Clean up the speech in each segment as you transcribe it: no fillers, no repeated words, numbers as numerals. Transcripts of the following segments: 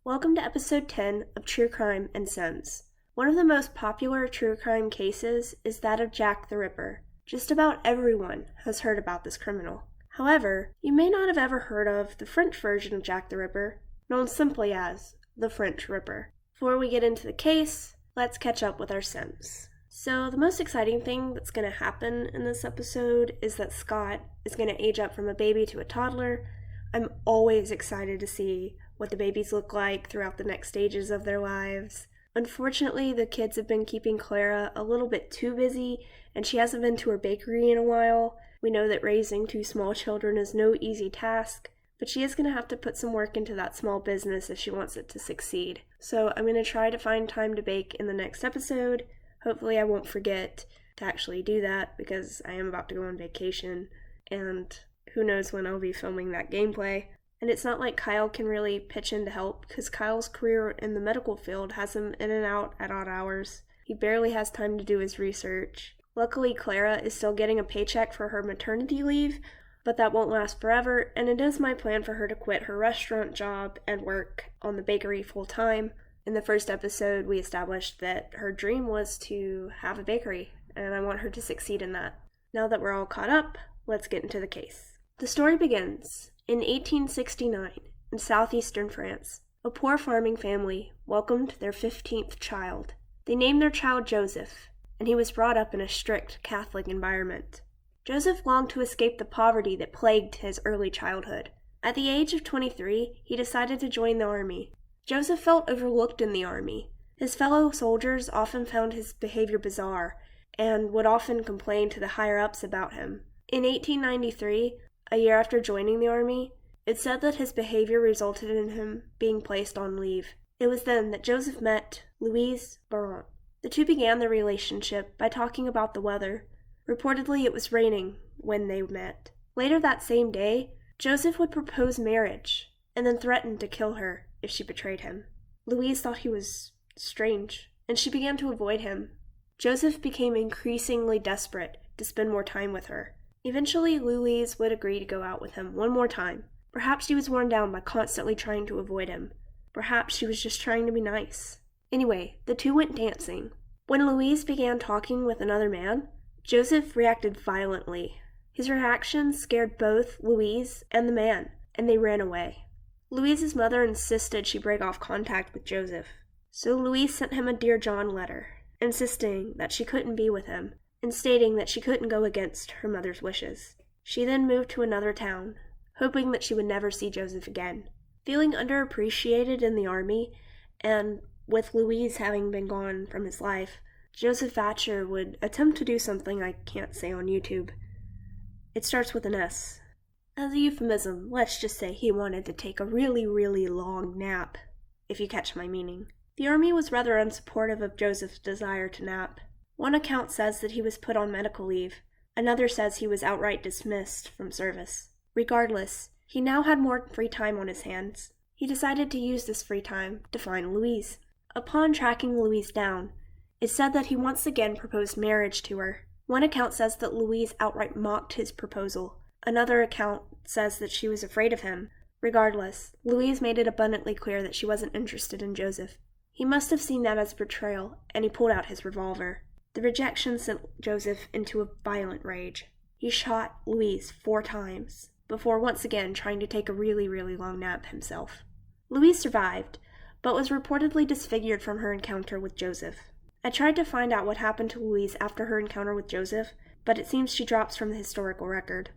Welcome to episode 10 of True Crime and Sense. One of the most popular true crime cases is that of Jack the Ripper. Just about everyone has heard about this criminal. However, you may not have ever heard of the French version of Jack the Ripper, known simply as the French Ripper. Before we get into the case, let's catch up with our sense. So the most exciting thing that's going to happen in this episode is that Scott is going to age up from a baby to a toddler. I'm always excited to see what the babies look like throughout the next stages of their lives. Unfortunately, the kids have been keeping Clara a little bit too busy, and she hasn't been to her bakery in a while. We know that raising two small children is no easy task, but she is going to have to put some work into that small business if she wants it to succeed. So I'm going to try to find time to bake in the next episode. Hopefully I won't forget to actually do that because I am about to go on vacation, and who knows when I'll be filming that gameplay. And it's not like Kyle can really pitch in to help because Kyle's career in the medical field has him in and out at odd hours. He barely has time to do his research. Luckily, Clara is still getting a paycheck for her maternity leave, but that won't last forever, and it is my plan for her to quit her restaurant job and work on the bakery full-time. In the first episode, we established that her dream was to have a bakery, and I want her to succeed in that. Now that we're all caught up, let's get into the case. The story begins in 1869 in southeastern France. A poor farming family welcomed their 15th child. They named their child Joseph, and he was brought up in a strict Catholic environment. Joseph longed to escape the poverty that plagued his early childhood. At the age of 23, he decided to join the army. Joseph felt overlooked in the army. His fellow soldiers often found his behavior bizarre and would often complain to the higher-ups about him. In 1893, a year after joining the army, it said that his behavior resulted in him being placed on leave. It was then that Joseph met Louise Baron. The two began their relationship by talking about the weather. Reportedly, it was raining when they met. Later that same day, Joseph would propose marriage and then threaten to kill her if she betrayed him. Louise thought he was strange, and she began to avoid him. Joseph became increasingly desperate to spend more time with her. Eventually, Louise would agree to go out with him one more time. Perhaps she was worn down by constantly trying to avoid him. Perhaps she was just trying to be nice. Anyway, the two went dancing. When Louise began talking with another man, Joseph reacted violently. His reaction scared both Louise and the man, and they ran away. Louise's mother insisted she break off contact with Joseph. So Louise sent him a Dear John letter, insisting that she couldn't be with him, and stating that she couldn't go against her mother's wishes. She then moved to another town, hoping that she would never see Joseph again. Feeling underappreciated in the army, and with Louise having been gone from his life, Joseph Thatcher would attempt to do something I can't say on YouTube. It starts with an S. As a euphemism, let's just say he wanted to take a really, really long nap, if you catch my meaning. The army was rather unsupportive of Joseph's desire to nap. One account says that he was put on medical leave. Another says he was outright dismissed from service. Regardless, he now had more free time on his hands. He decided to use this free time to find Louise. Upon tracking Louise down, it said that he once again proposed marriage to her. One account says that Louise outright mocked his proposal. Another account says that she was afraid of him. Regardless, Louise made it abundantly clear that she wasn't interested in Joseph. He must have seen that as betrayal, and he pulled out his revolver. The rejection sent Joseph into a violent rage. He shot Louise 4 times, before once again trying to take a really, really long nap himself. Louise survived, but was reportedly disfigured from her encounter with Joseph. I tried to find out what happened to Louise after her encounter with Joseph, but it seems she drops from the historical record.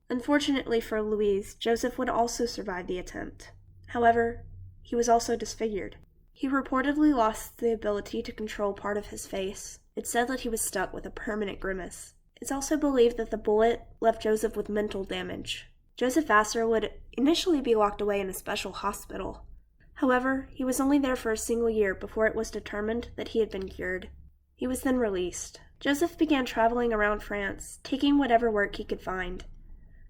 Unfortunately for Louise, Joseph would also survive the attempt. However, he was also disfigured. He reportedly lost the ability to control part of his face. It's said that he was stuck with a permanent grimace. It's also believed that the bullet left Joseph with mental damage. Joseph Vassar would initially be locked away in a special hospital. However, he was only there for a single year before it was determined that he had been cured. He was then released. Joseph began traveling around France, taking whatever work he could find.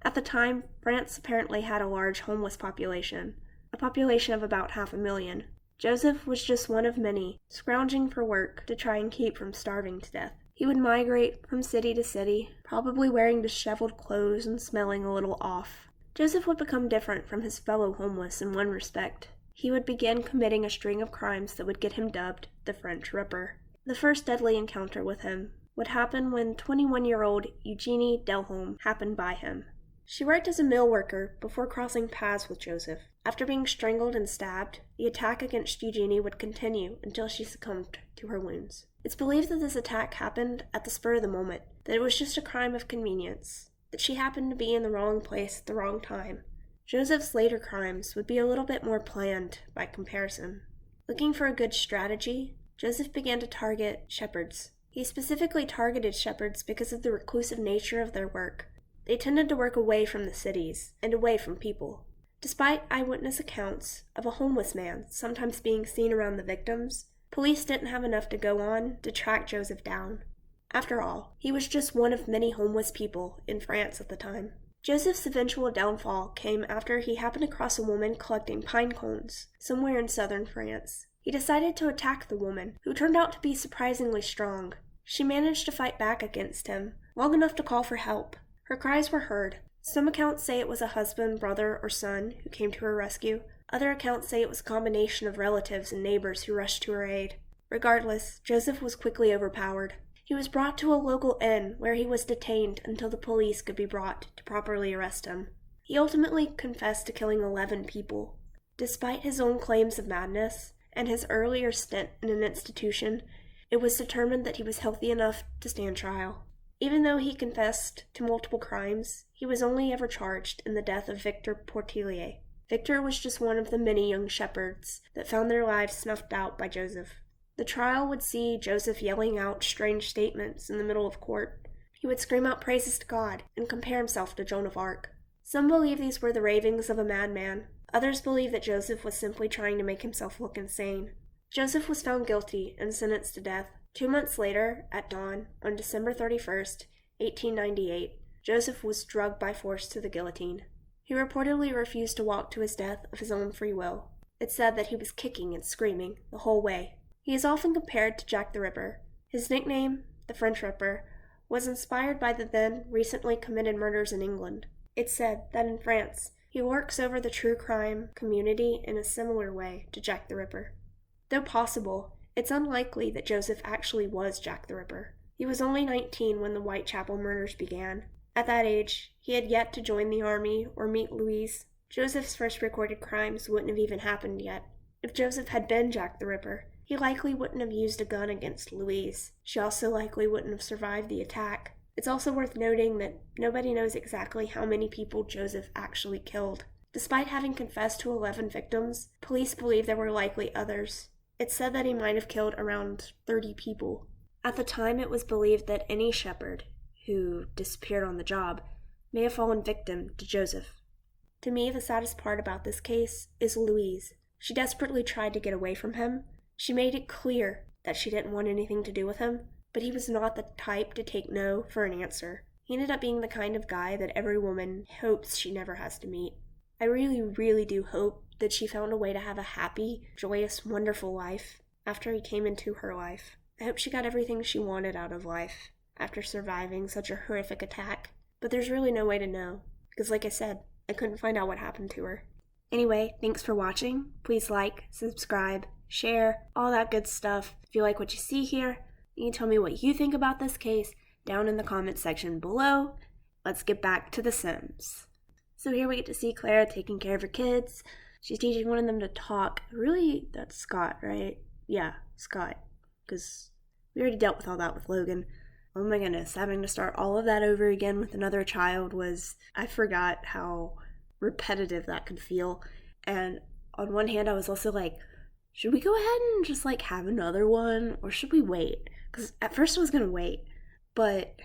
At the time, France apparently had a large homeless population, a population of about 500,000. Joseph was just one of many, scrounging for work to try and keep from starving to death. He would migrate from city to city, probably wearing disheveled clothes and smelling a little off. Joseph would become different from his fellow homeless in one respect. he would begin committing a string of crimes that would get him dubbed the French Ripper. The first deadly encounter with him would happen when 21-year-old Eugenie Delhomme happened by him. She worked as a mill worker before crossing paths with Joseph. After being strangled and stabbed, the attack against Eugenie would continue until she succumbed to her wounds. It's believed that this attack happened at the spur of the moment, that it was just a crime of convenience, that she happened to be in the wrong place at the wrong time. Joseph's later crimes would be a little bit more planned by comparison. Looking for a good strategy, Joseph began to target shepherds. He specifically targeted shepherds because of the reclusive nature of their work. They tended to work away from the cities and away from people. Despite eyewitness accounts of a homeless man sometimes being seen around the victims, police didn't have enough to go on to track Joseph down. After all, he was just one of many homeless people in France at the time. Joseph's eventual downfall came after he happened across a woman collecting pine cones somewhere in southern France. He decided to attack the woman, who turned out to be surprisingly strong. She managed to fight back against him, long enough to call for help. Her cries were heard. Some accounts say it was a husband, brother, or son who came to her rescue. Other accounts say it was a combination of relatives and neighbors who rushed to her aid. Regardless, Joseph was quickly overpowered. He was brought to a local inn where he was detained until the police could be brought to properly arrest him. He ultimately confessed to killing 11 people. Despite his own claims of madness and his earlier stint in an institution, it was determined that he was healthy enough to stand trial. Even though he confessed to multiple crimes, he was only ever charged in the death of Victor Portillier. Victor was just one of the many young shepherds that found their lives snuffed out by Joseph. The trial would see Joseph yelling out strange statements in the middle of court. He would scream out praises to God and compare himself to Joan of Arc. Some believe these were the ravings of a madman. Others believe that Joseph was simply trying to make himself look insane. Joseph was found guilty and sentenced to death. 2 months later, at dawn, on December 31st, 1898, Joseph was dragged by force to the guillotine. He reportedly refused to walk to his death of his own free will. It's said that he was kicking and screaming the whole way. He is often compared to Jack the Ripper. His nickname, the French Ripper, was inspired by the then recently committed murders in England. It's said that in France, he works over the true crime community in a similar way to Jack the Ripper. Though possible, it's unlikely that Joseph actually was Jack the Ripper. He was only 19 when the Whitechapel murders began. At that age, he had yet to join the army or meet Louise. Joseph's first recorded crimes wouldn't have even happened yet. If Joseph had been Jack the Ripper, he likely wouldn't have used a gun against Louise. She also likely wouldn't have survived the attack. It's also worth noting that nobody knows exactly how many people Joseph actually killed. Despite having confessed to 11 victims, police believe there were likely others. It's said that he might have killed around 30 people. At the time, it was believed that any shepherd who disappeared on the job may have fallen victim to Joseph. To me, the saddest part about this case is Louise. She desperately tried to get away from him. She made it clear that she didn't want anything to do with him, but he was not the type to take no for an answer. He ended up being the kind of guy that every woman hopes she never has to meet. I really, really do hope that she found a way to have a happy, joyous, wonderful life after he came into her life. I hope she got everything she wanted out of life after surviving such a horrific attack. But there's really no way to know, because like I said, I couldn't find out what happened to her. Anyway, thanks for watching. Please like, subscribe, share, all that good stuff. If you like what you see here, you can tell me what you think about this case down in the comments section below. Let's get back to The Sims. So here we get to see Clara taking care of her kids. She's teaching one of them to talk. Really, that's Scott, right? Yeah, Scott. Because we already dealt with all that with Logan. Oh my goodness, having to start all of that over again with another child was... I forgot how repetitive that could feel. And on one hand, I was also like, should we go ahead and just like have another one? Or should we wait? Because at first I was going to wait. But,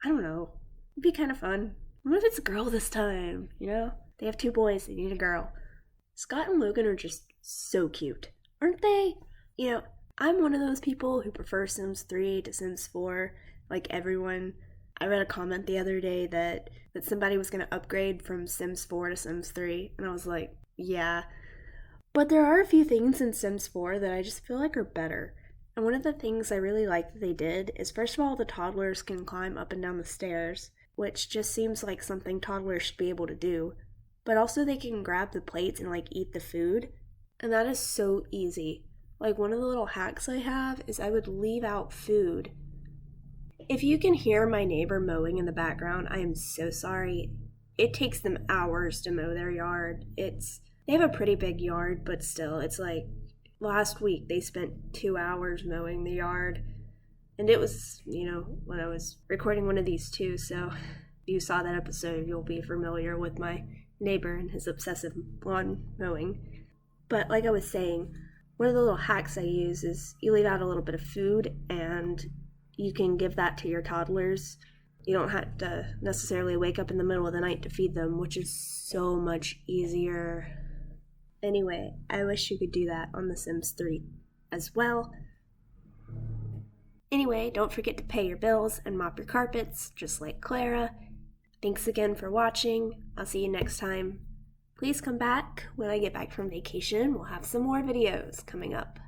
I don't know. It'd be kind of fun. What if it's a girl this time, you know? They have 2 boys, they need a girl. Scott and Logan are just so cute, aren't they? You know, I'm one of those people who prefer Sims 3 to Sims 4, like everyone. I read a comment the other day that somebody was going to upgrade from Sims 4 to Sims 3, and I was like, yeah. But there are a few things in Sims 4 that I just feel like are better. And one of the things I really like that they did is, first of all, the toddlers can climb up and down the stairs, which just seems like something toddlers should be able to do. But also they can grab the plates and like eat the food. And that is so easy. Like, one of the little hacks I have is I would leave out food. If you can hear my neighbor mowing in the background, I am so sorry. It takes them hours to mow their yard. They have a pretty big yard, but still, it's like last week they spent 2 hours mowing the yard. And it was, when I was recording one of these too, so if you saw that episode, you'll be familiar with my neighbor and his obsessive lawn mowing. But like I was saying, one of the little hacks I use is you leave out a little bit of food and you can give that to your toddlers. You don't have to necessarily wake up in the middle of the night to feed them, which is so much easier. Anyway, I wish you could do that on The Sims 3 as well. Anyway, don't forget to pay your bills and mop your carpets, just like Clara. Thanks again for watching. I'll see you next time. Please come back when I get back from vacation. We'll have some more videos coming up.